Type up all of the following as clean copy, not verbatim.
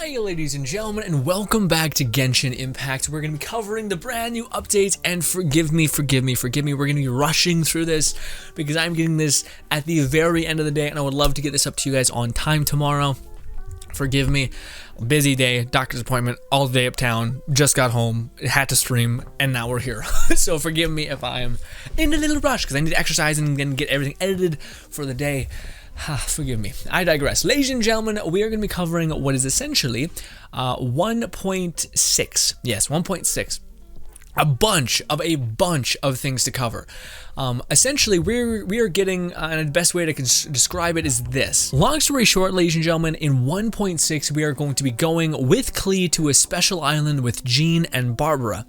Hi ladies and gentlemen, and welcome back to Genshin Impact. We're going to be covering the brand new updates, and forgive me, we're going to be rushing through this because I'm getting this at the very end of the day and I would love to get this up to you guys on time tomorrow. Forgive me, busy day, doctor's appointment, all day uptown, just got home, had to stream, and now we're here. So forgive me if I am in a little rush because I need to exercise and then get everything edited for the day. Forgive me, I digress. Ladies and gentlemen, we are going to be covering what is essentially 1.6. Yes, 1.6. A bunch of things to cover. Essentially, we are getting, and the best way to describe it is this. Long story short, ladies and gentlemen, in 1.6, we are going to be going with Klee to a special island with Jean and Barbara.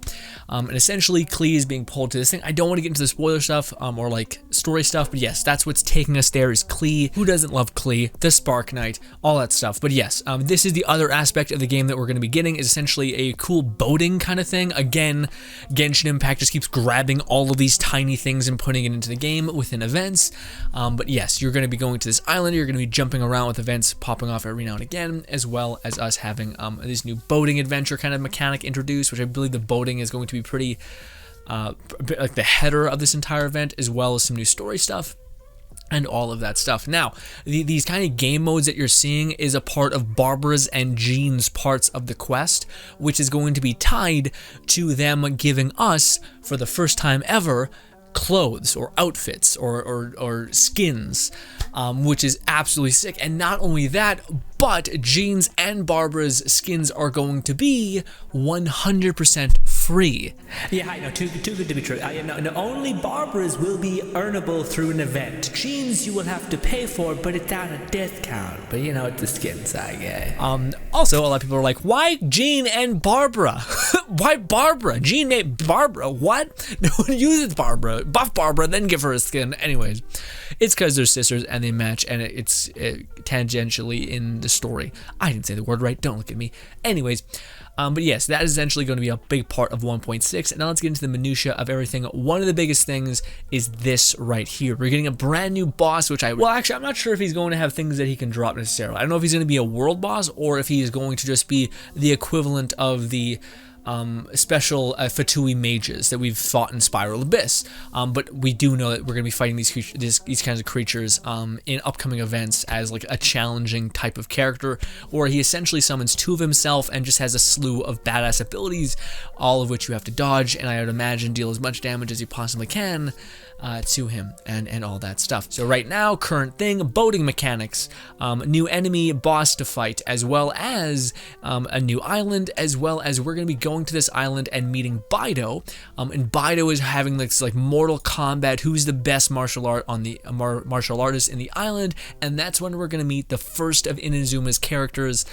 And essentially, Klee is being pulled to this thing. I don't want to get into the spoiler stuff, or like story stuff, but yes, that's what's taking us there is Klee. Who doesn't love Klee? The Spark Knight, all that stuff. But yes, this is the other aspect of the game that we're going to be getting, is essentially a cool boating kind of thing. Again, Genshin Impact just keeps grabbing all of these tiny things and putting it into the game within events. But yes, you're going to be going to this island, you're going to be jumping around with events popping off every now and again, as well as us having this new boating adventure kind of mechanic introduced, which I believe the boating is going to be pretty like the header of this entire event, as well as some new story stuff and all of that stuff. Now, these kind of game modes that you're seeing is a part of Barbara's and Jean's parts of the quest, which is going to be tied to them giving us, for the first time ever, clothes or outfits or skins, which is absolutely sick. And not only that, but Jean's and Barbara's skins are going to be 100% free. Yeah, I know, too good to be true. No, only Barbara's will be earnable through an event. Jean's you will have to pay for, but it's at a discount. But you know, it's the skins, I guess. Also, a lot of people are like, why Jean and Barbara? Why Barbara? Jean made Barbara. What? No one uses Barbara. Buff Barbara, then give her a skin. Anyways, it's because they're sisters and they match, and it's tangentially in the story. I didn't say the word right. Don't look at me. Anyways, but yes, that is essentially going to be a big part of 1.6. And now let's get into the minutia of everything. One of the biggest things is this right here. We're getting a brand new boss, which well, actually, I'm not sure if he's going to have things that he can drop necessarily. I don't know if he's going to be a world boss or if he is going to just be the equivalent of the special Fatui mages that we've fought in Spiral Abyss, but we do know that we're going to be fighting these kinds of creatures in upcoming events as like a challenging type of character, or he essentially summons two of himself and just has a slew of badass abilities, all of which you have to dodge, and I would imagine deal as much damage as you possibly can to him and all that stuff. So right now, current thing, boating mechanics, new enemy boss to fight, as well as a new island, as well as we're going to be going to this island and meeting Bido, and Bido is having this like Mortal Kombat, who's the best martial artist in the island, and that's when we're going to meet the first of Inazuma's characters.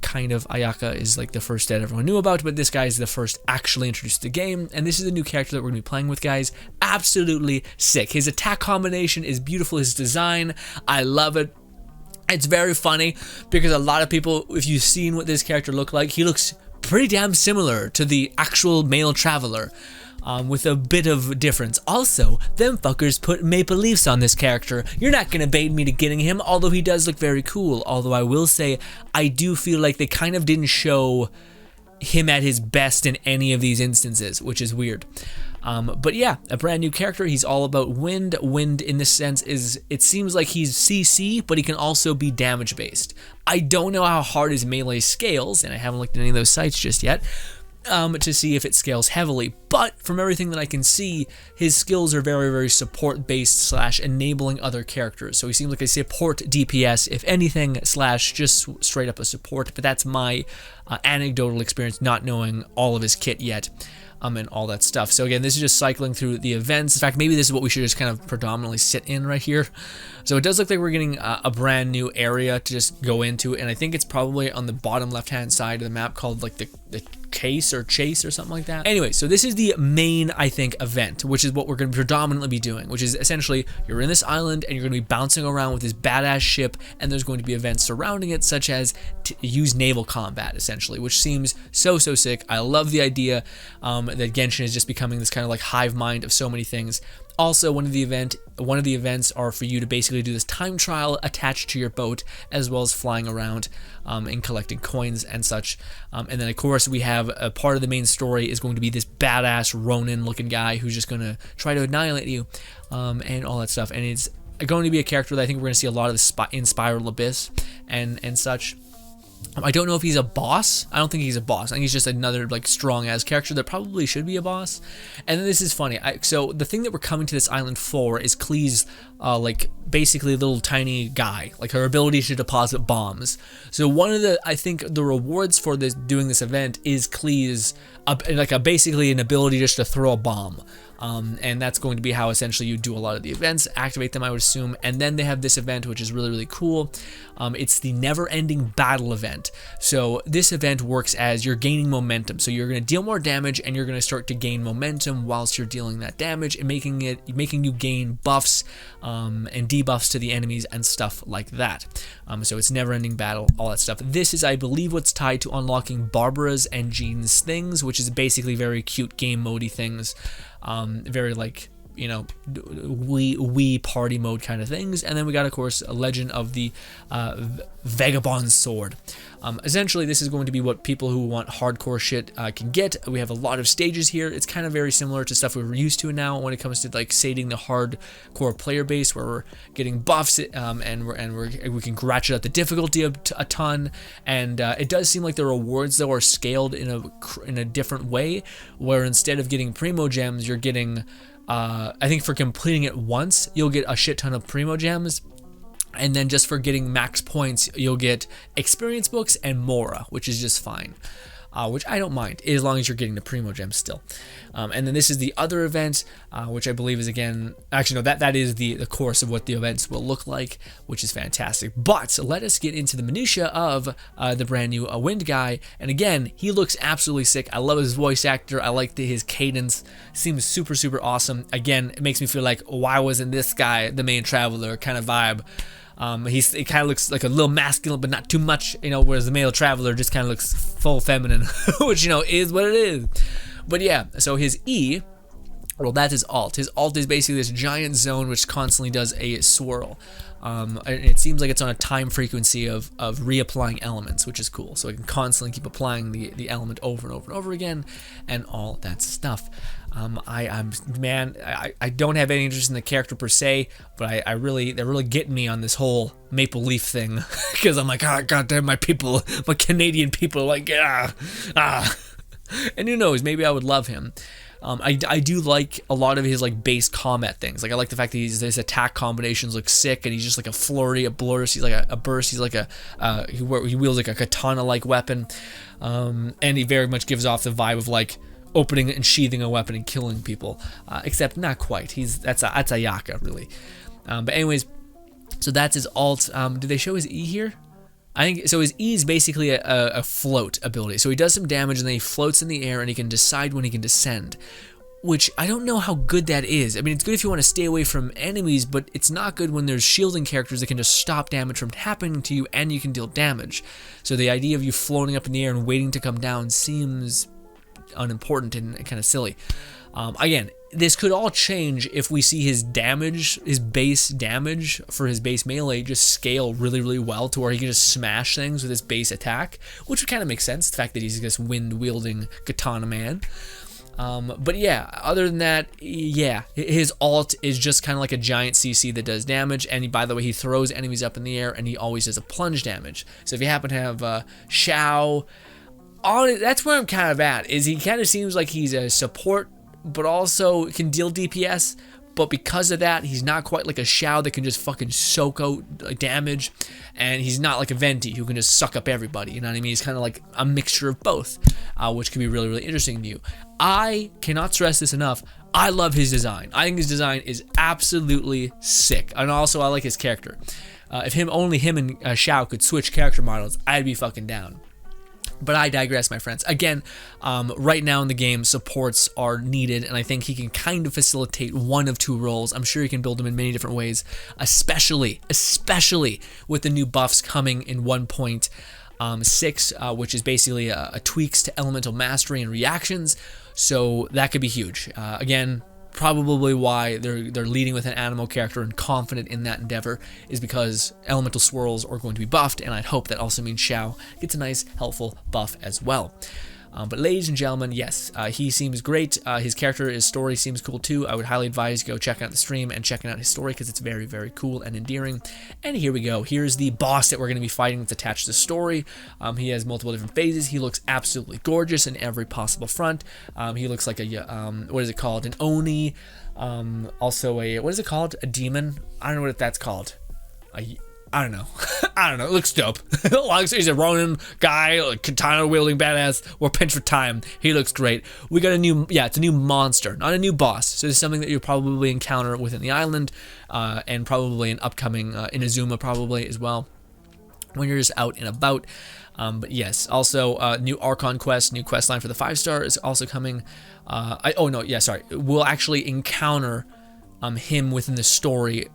Kind of Ayaka is like the first that everyone knew about, but this guy is the first actually introduced to the game, and this is the new character that we're going to be playing with, guys. Absolutely sick. His attack combination is beautiful. His design, I love it. It's very funny because a lot of people, if you've seen what this character looked like, he looks pretty damn similar to the actual male traveler, with a bit of difference. Also, them fuckers put maple leafs on this character. You're not gonna bait me to getting him, although he does look very cool. Although I will say, I do feel like they kind of didn't show him at his best in any of these instances, which is weird. But yeah, a brand new character. He's all about wind. Wind in this sense is, it seems like he's CC, but he can also be damage based. I don't know how hard his melee scales, and I haven't looked at any of those sites just yet, to see if it scales heavily, but from everything that I can see, his skills are very, very support based / enabling other characters. So he seems like a support DPS, if anything, / just straight up a support, but that's my anecdotal experience, not knowing all of his kit yet. And all that stuff. So again, this is just cycling through the events. In fact, maybe this is what we should just kind of predominantly sit in right here. So it does look like we're getting a brand new area to just go into, and I think it's probably on the bottom left-hand side of the map called like the case or chase or something like that. Anyway, so this is the main, I think, event, which is what we're going to predominantly be doing, which is essentially you're in this island and you're going to be bouncing around with this badass ship, and there's going to be events surrounding it, such as use naval combat, essentially, which seems so sick. I love the idea. that Genshin is just becoming this kind of like hive mind of so many things. Also, one of the events are for you to basically do this time trial attached to your boat, as well as flying around and collecting coins and such. And then, of course, we have a part of the main story is going to be this badass Ronin-looking guy who's just going to try to annihilate you and all that stuff. And it's going to be a character that I think we're going to see a lot of in Spiral Abyss and such. I don't know if he's a boss. I don't think he's a boss. I think he's just another like strong ass character that probably should be a boss. And then this is funny. So the thing that we're coming to this island for is Klee's like basically a little tiny guy, like her ability to deposit bombs. So one of the, I think the rewards for doing this event is Klee's basically an ability just to throw a bomb. And that's going to be how essentially you do a lot of the events, activate them, I would assume. And then they have this event, which is really, really cool. It's the never-ending battle event. So this event works as you're gaining momentum. So you're going to deal more damage, and you're going to start to gain momentum whilst you're dealing that damage, and making you gain buffs and debuffs to the enemies and stuff like that. So it's never-ending battle, all that stuff. This is, I believe, what's tied to unlocking Barbara's and Jean's things, which is basically very cute game mode-y things. Very like, you know, Wii party mode kind of things. And then we got, of course, a Legend of the Vagabond Sword. Essentially, this is going to be what people who want hardcore shit can get. We have a lot of stages here. It's kind of very similar to stuff we're used to now when it comes to like sating the hardcore player base, where we're getting buffs and we can ratchet up the difficulty a ton. And it does seem like the rewards though are scaled in a different way, where instead of getting primo gems, you're getting I think for completing it once, you'll get a shit ton of primo gems. And then just for getting max points, you'll get experience books and Mora, which is just fine. Which I don't mind, as long as you're getting the primo gems still. And then this is the other event, which I believe is again, actually no, that is the course of what the events will look like, which is fantastic. But let us get into the minutia of the brand new Wind guy. And again, he looks absolutely sick. I love his voice actor. I like his cadence. Seems super, super awesome. Again, it makes me feel like, why wasn't this guy the main traveler kind of vibe? It kind of looks like a little masculine, but not too much, you know, whereas the male traveler just kind of looks full feminine, which, you know, is what it is. But yeah, so his E, well, that's his alt. His alt is basically this giant zone which constantly does a swirl. It seems like it's on a time frequency of reapplying elements, which is cool. So it can constantly keep applying the element over and over and over again, and all that stuff. I don't have any interest in the character per se, but they're really getting me on this whole Maple Leaf thing, because I'm like, goddamn, my Canadian people, like, and who knows, maybe I would love him. I do like a lot of his like base combat things. Like I like the fact that his attack combinations look sick, and he's just like a flurry, a blurst. He's like a burst. He's like he wields like a katana-like weapon, and he very much gives off the vibe of like opening and sheathing a weapon and killing people, except not quite. That's a Yaka really. But anyways, so that's his alt. Did they show his E here? I think so. His E is basically a float ability. So he does some damage and then he floats in the air, and he can decide when he can descend, which I don't know how good that is. I mean, it's good if you want to stay away from enemies, but it's not good when there's shielding characters that can just stop damage from happening to you, and you can deal damage. So the idea of you floating up in the air and waiting to come down seems unimportant and kind of silly. Again, this could all change if we see his damage, his base damage for his base melee just scale really, really well to where he can just smash things with his base attack, which would kind of make sense, the fact that he's this wind-wielding katana man. But yeah, other than that, yeah, his alt is just kind of like a giant CC that does damage, and by the way, he throws enemies up in the air, and he always does a plunge damage. So if you happen to have Shao, that's where I'm kind of at, is he kind of seems like he's a support, but also can deal DPS, but because of that, he's not quite like a Shao that can just fucking soak out damage, and he's not like a Venti who can just suck up everybody, you know what I mean? He's kind of like a mixture of both, which can be really, really interesting to you. I cannot stress this enough. I love his design. I think his design is absolutely sick, and also I like his character. If only him and Shao could switch character models, I'd be fucking down. But I digress, my friends. Again, right now in the game, supports are needed, and I think he can kind of facilitate one of two roles. I'm sure he can build them in many different ways, especially with the new buffs coming in 1.0. 6, which is basically a tweaks to elemental mastery and reactions. So that could be huge. Again, probably why they're leading with an animal character and confident in that endeavor is because elemental swirls are going to be buffed, and I'd hope that also means Xiao gets a nice, helpful buff as well. But ladies and gentlemen, yes, he seems great. His character, his story seems cool too. I would highly advise go checking out the stream and checking out his story because it's very, very cool and endearing. And here we go. Here's the boss that we're going to be fighting that's attached to the story. He has multiple different phases. He looks absolutely gorgeous in every possible front. He looks like a, what is it called? An Oni. Also a, what is it called? A demon? I don't know what that's called. I don't know. I don't know. It looks dope. He's a Ronin guy, like katana wielding badass. We're pinched for time. He looks great. We got a new, it's a new monster, not a new boss. So it's something that you'll probably encounter within the island, and probably an upcoming Inazuma probably as well, when you're just out and about. But yes, also new Archon quest, new quest line for the 5-star is also coming. We'll actually encounter him within the story,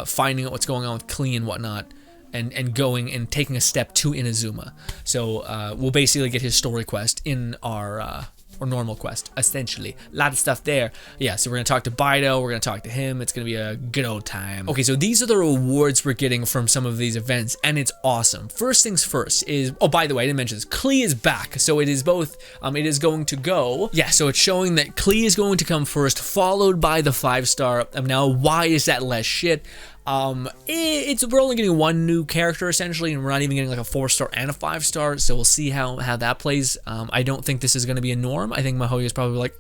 finding out what's going on with Klee and whatnot, and going and taking a step to Inazuma. So we'll basically get his story quest in our normal quest, essentially. A lot of stuff there. Yeah, so we're going to talk to Bido, we're going to talk to him, it's going to be a good old time. Okay, so these are the rewards we're getting from some of these events, and it's awesome. First things first is, oh, by the way, I didn't mention this, Klee is back, so it is both, it is going to go, yeah, so it's showing that Klee is going to come first, followed by the 5-star. Now, why is that less shit? We're only getting one new character essentially, and we're not even getting like a 4-star and a 5-star, so we'll see how that plays. I don't think this is going to be a norm. I think Mihoyo is probably like,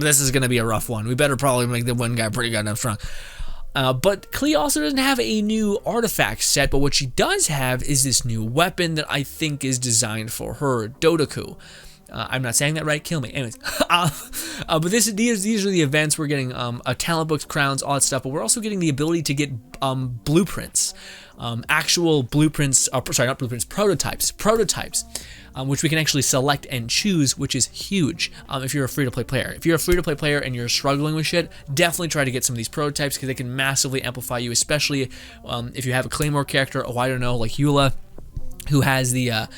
this is going to be a rough one. We better probably make the one guy pretty goddamn strong. But Klee also doesn't have a new artifact set, but what she does have is this new weapon that I think is designed for her, Dodoku. I'm not saying that right, kill me. Anyways, but these are the events. We're getting talent books, crowns, all that stuff, but we're also getting the ability to get blueprints, actual blueprints, not blueprints, prototypes, which we can actually select and choose, which is huge if you're a free-to-play player. If you're a free-to-play player and you're struggling with shit, definitely try to get some of these prototypes because they can massively amplify you, especially if you have a Claymore character, I don't know, like Eula, who has the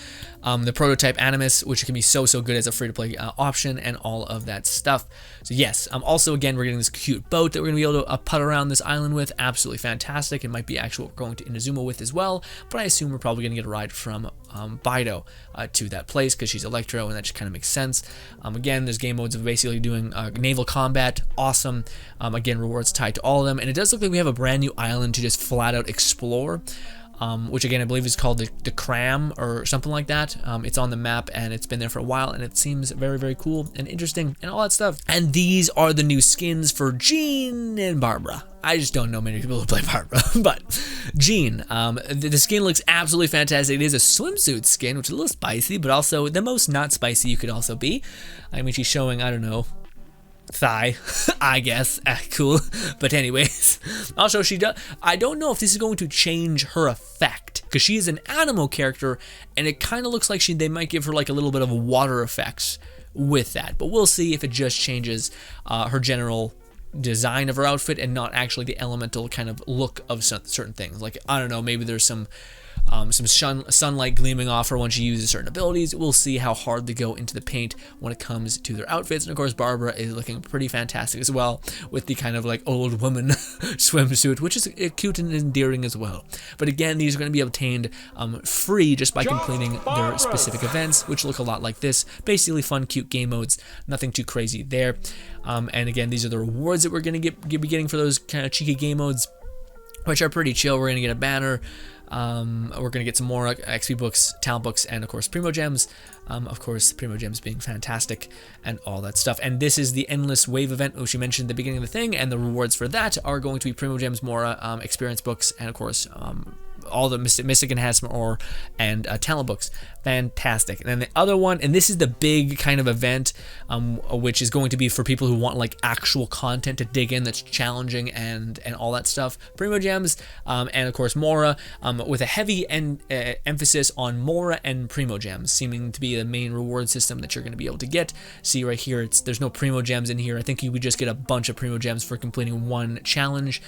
prototype Animus, which can be so good as a free-to-play option and all of that stuff. So yes, also again, we're getting this cute boat that we're going to be able to putt around this island with. Absolutely fantastic. It might be actual going to Inazuma with as well, but I assume we're probably going to get a ride from Bido to that place because she's Electro, and that just kind of makes sense. Again, there's game modes of basically doing naval combat. Awesome. Again, rewards tied to all of them, and it does look like we have a brand new island to just flat out explore. Which again I believe is called the Cram or something like that. It's on the map and it's been there for a while, and it seems very, very cool and interesting and all that stuff. And these are the new skins for Jean and Barbara. I just don't know many people who play Barbara, but Jean, the skin looks absolutely fantastic. It is a swimsuit skin, which is a little spicy, but also the most not spicy you could also be. I mean, she's showing, I don't know, thigh, I guess. Cool. But anyways, also she does, I don't know if this is going to change her effect because she is an animal character, and it kind of looks like they might give her like a little bit of water effects with that, but we'll see if it just changes her general design of her outfit and not actually the elemental kind of look of certain things. Like, I don't know, maybe there's some sunlight gleaming off her when she uses certain abilities. We'll see how hard they go into the paint when it comes to their outfits. And of course, Barbara is looking pretty fantastic as well with the kind of like old woman swimsuit, which is cute and endearing as well. But again, these are going to be obtained free just by completing their specific events, which look a lot like this. Basically fun, cute game modes, nothing too crazy there. And again, these are the rewards that we're going to be getting for those kind of cheeky game modes, which are pretty chill. We're going to get a banner. We're going to get some more XP books, talent books, and of course Primo Gems. Of course, Primo Gems being fantastic and all that stuff. And this is the Endless Wave event, which you mentioned at the beginning of the thing, and the rewards for that are going to be Primo Gems, Mora, experience books, and of course all the Mystic Enhancement Ore and talent books. Fantastic. And then the other one, and this is the big kind of event, which is going to be for people who want like actual content to dig in that's challenging and all that stuff. Primo Gems, and of course Mora, with a heavy emphasis on Mora and Primo Gems, seeming to be the main reward system that you're going to be able to get. See right here, there's no Primo Gems in here. I think you would just get a bunch of Primo Gems for completing one challenge.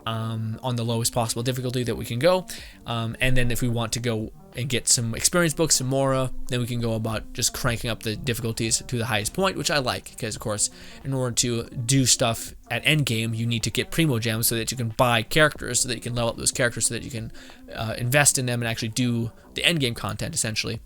On the lowest possible difficulty that we can go, and then if we want to go and get some experience books, some Mora. Then we can go about just cranking up the difficulties to the highest point, which I like, because of course, in order to do stuff at endgame, you need to get Primo Gems so that you can buy characters, so that you can level up those characters, so that you can invest in them and actually do the endgame content, essentially.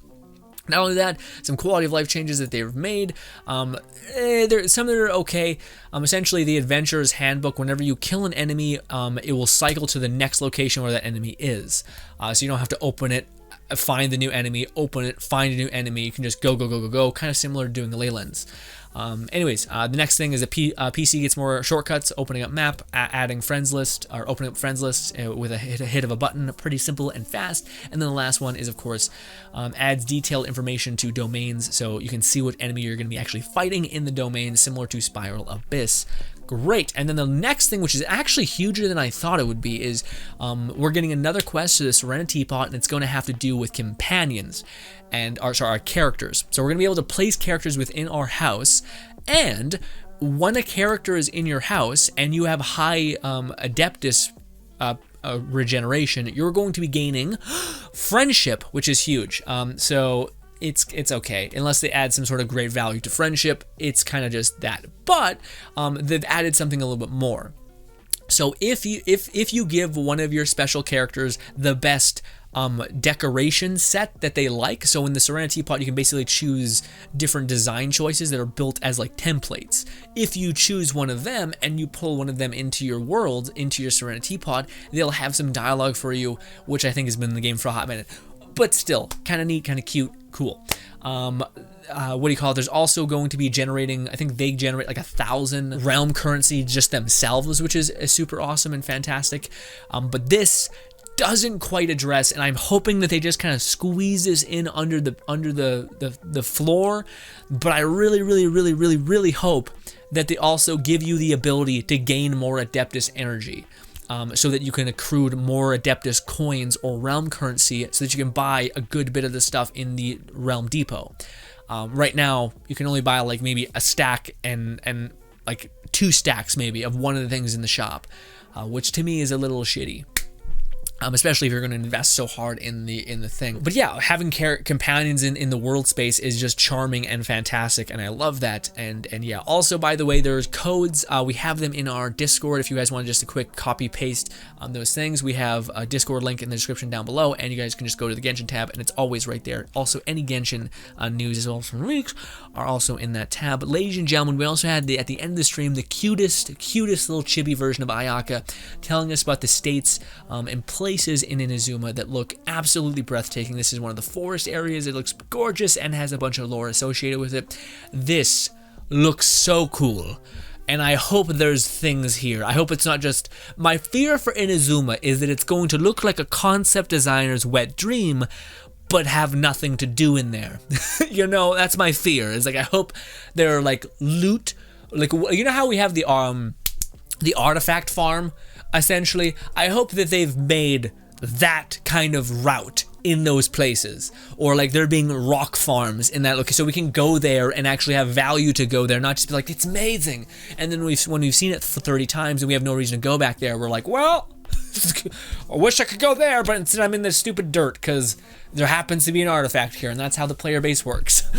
Not only that, some quality of life changes that they've made. Some that are okay. Essentially, the Adventurer's Handbook, whenever you kill an enemy, it will cycle to the next location where that enemy is. So you don't have to open it, find the new enemy, open it, find a new enemy. You can just go, kind of similar to doing the Leylands. Anyways, the next thing is a PC gets more shortcuts, opening up map, adding friends list, or opening up friends lists with a hit of a button, pretty simple and fast. And then the last one is, of course, adds detailed information to domains, so you can see what enemy you're going to be actually fighting in the domain, similar to Spiral Abyss. Great. And then the next thing, which is actually huger than I thought it would be, is we're getting another quest to the Serenity Pot, and it's going to have to do with companions and our characters. So we're going to be able to place characters within our house, and when a character is in your house and you have high Adeptus regeneration, you're going to be gaining friendship, which is huge. So it's okay, unless they add some sort of great value to friendship. It's kind of just that, but they've added something a little bit more. So if you give one of your special characters the best decoration set that they like, so in the Serenity Pot you can basically choose different design choices that are built as like templates. If you choose one of them and you pull one of them into your world, into your Serenity Pot, they'll have some dialogue for you, which I think has been in the game for a hot minute, but still kind of neat, kind of cute, cool. What do you call it? There's also going to be generating, I think they generate like 1,000 realm currency just themselves, which is super awesome and fantastic. But this doesn't quite address, and I'm hoping that they just kind of squeeze this in under the floor. But I really hope that they also give you the ability to gain more Adeptus energy. So that you can accrue more Adeptus coins or realm currency, so that you can buy a good bit of the stuff in the realm depot. Right now, you can only buy like maybe a stack and like 2 stacks maybe of one of the things in the shop, which to me is a little shitty. Especially if you're going to invest so hard in the thing. But yeah, having companions in the world space is just charming and fantastic, and I love that. And yeah, also, by the way, there's codes. We have them in our Discord. If you guys want just a quick copy paste on those things, we have a Discord link in the description down below, and you guys can just go to the Genshin tab, and it's always right there. Also, any Genshin news as well from leaks are also in that tab. But ladies and gentlemen, we also had at the end of the stream the cutest little chibi version of Ayaka telling us about the states and places in Inazuma that look absolutely breathtaking. This is one of the forest areas. It looks gorgeous and has a bunch of lore associated with it. This looks so cool, and I hope there's things here. I hope it's not just... My fear for Inazuma is that it's going to look like a concept designer's wet dream, but have nothing to do in there. You know, that's my fear. It's like, I hope there are like loot, like, you know how we have the artifact farm, essentially? I hope that they've made that kind of route in those places, or like there being rock farms in that location, so we can go there and actually have value to go there, not just be like, it's amazing, and then when we've seen it for 30 times and we have no reason to go back there, we're like, well, I wish I could go there, but instead I'm in this stupid dirt because there happens to be an artifact here, and that's how the player base works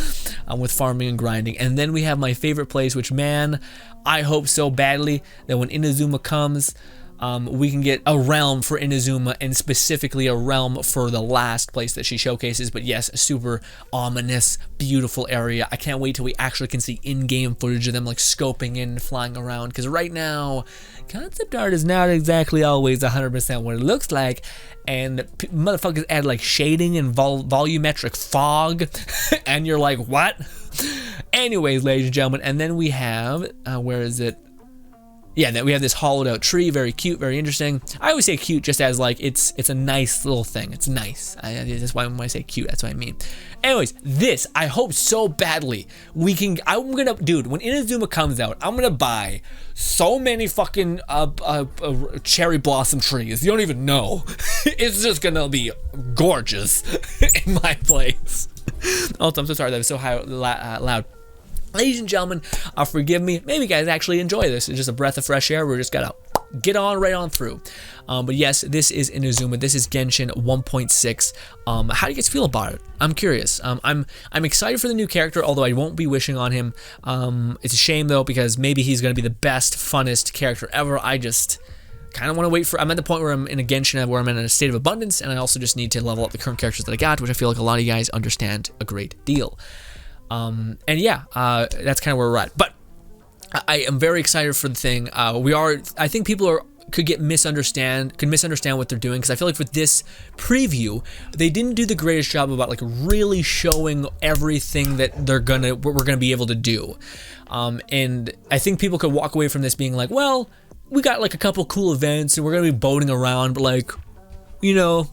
with farming and grinding. And then we have my favorite place, which, man, I hope so badly that when Inazuma comes, we can get a realm for Inazuma, and specifically a realm for the last place that she showcases. But yes, a super ominous, beautiful area. I can't wait till we actually can see in-game footage of them like scoping in, flying around, because right now concept art is not exactly always 100% what it looks like, and motherfuckers add like shading and volumetric fog and you're like, what? Anyways, ladies and gentlemen, and then we have where is it? Yeah, then we have this hollowed out tree, very cute, very interesting. I always say cute just as like it's a nice little thing. It's nice. That's why when I say cute, that's what I mean. Anyways, this, I hope so badly we can. Dude, when Inazuma comes out, I'm gonna buy so many fucking cherry blossom trees. You don't even know. It's just gonna be gorgeous in my place. Also, I'm so sorry that was so loud. Ladies and gentlemen, forgive me. Maybe you guys actually enjoy this. It's just a breath of fresh air. We're just gonna get on right on through. But yes, this is Inazuma. This is Genshin 1.6. How do you guys feel about it? I'm curious. I'm excited for the new character, although I won't be wishing on him. It's a shame though, because maybe he's going to be the best, funnest character ever. I just kind of want to wait for. I'm at the point where I'm in a Genshin where I'm in a state of abundance, and I also just need to level up the current characters that I got, which I feel like a lot of you guys understand a great deal. And yeah, that's kind of where we're at. But I am very excited for the thing. I think people could misunderstand what they're doing, because I feel like with this preview, they didn't do the greatest job about like really showing everything that we're gonna be able to do. And I think people could walk away from this being like, well, we got like a couple cool events and we're gonna be boating around, but like, you know,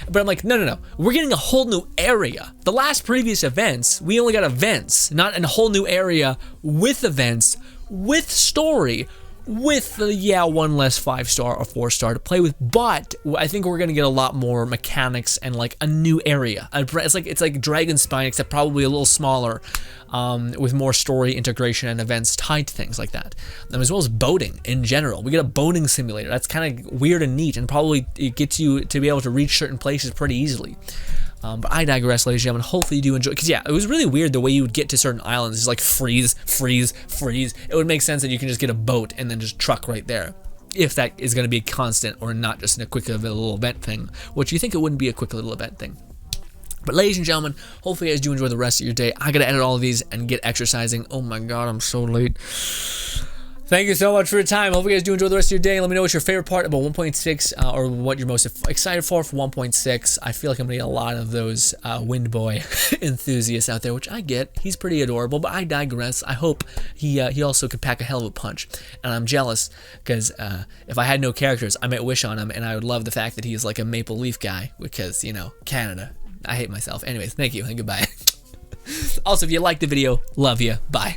but I'm like, no, we're getting a whole new area. The last previous events, we only got events, not a whole new area with events, with story, with one less 5-star or 4-star to play with. But I think we're gonna get a lot more mechanics and like a new area. It's like Dragon Spine, except probably a little smaller, with more story integration and events tied to things like that, as well as boating in general. We get a boating simulator. That's kind of weird and neat, and probably it gets you to be able to reach certain places pretty easily. But I digress, ladies and gentlemen. Hopefully you do enjoy, because yeah, it was really weird the way you would get to certain islands. It's like freeze. It would make sense that you can just get a boat and then just truck right there, if that is going to be constant or not just a quick little event thing, which you think it wouldn't be a quick little event thing. But ladies and gentlemen, hopefully you guys do enjoy the rest of your day. I gotta edit all of these and get exercising. Oh my god, I'm so late. Thank you so much for your time. Hope you guys do enjoy the rest of your day. Let me know what's your favorite part about 1.6, or what you're most excited for 1.6. I feel like I'm gonna get a lot of those Wind Boy enthusiasts out there, which I get. He's pretty adorable, but I digress. I hope he also could pack a hell of a punch. And I'm jealous, because if I had no characters, I might wish on him, and I would love the fact that he's like a Maple Leaf guy, because, you know, Canada. I hate myself. Anyways, thank you and goodbye. Also, if you liked the video, love you. Bye.